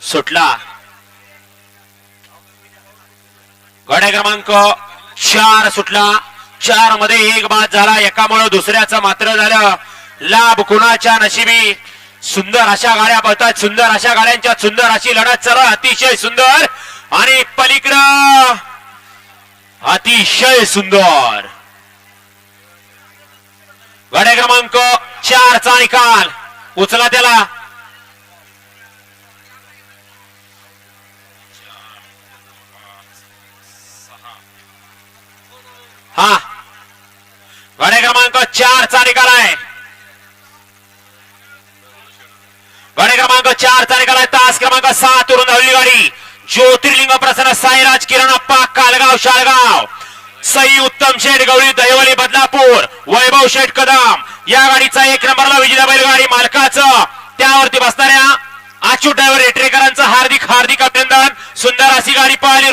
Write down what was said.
सुटला। गाड्या क्रमांक 4 सुटला। 4 मध्ये एक बाद झाला, एकामुळे दुसऱ्याचं मात्र झालं लाभ कुणाच्या नशिबी। सुंदर अशा गाड्या पळतात, सुंदर अशा गाड्यांच्या सुंदर अशी लढत चालू, अतिशय सुंदर आणि पलीकडं अतिशय सुंदर। गाड्या क्रमांक 4 चा निकाल उचला त्याला। हा गाड्या क्रमांक 4 चा निकाल आहे। गाड्या क्रमांक 4 चा निकाल आहे। तास क्रमांक 7 वरून धावली गाडी ज्योतिर्लिंग प्रसन्न साईराज किरणप्पा कालगाव शाळगाव, सई उत्तम शेठ गवळी दहिवली बदलापूर, वैभव शेठ कदम या गाडीचा 1 नंबरला विजेता बैलगाडी मालकाचं त्यावरती बसणाऱ्या अच्युत ड्रायव्हर रेटरेकरांचं हार्दिक हार्दिक अभिनंदन। सुंदर अशी गाडी पाहिली।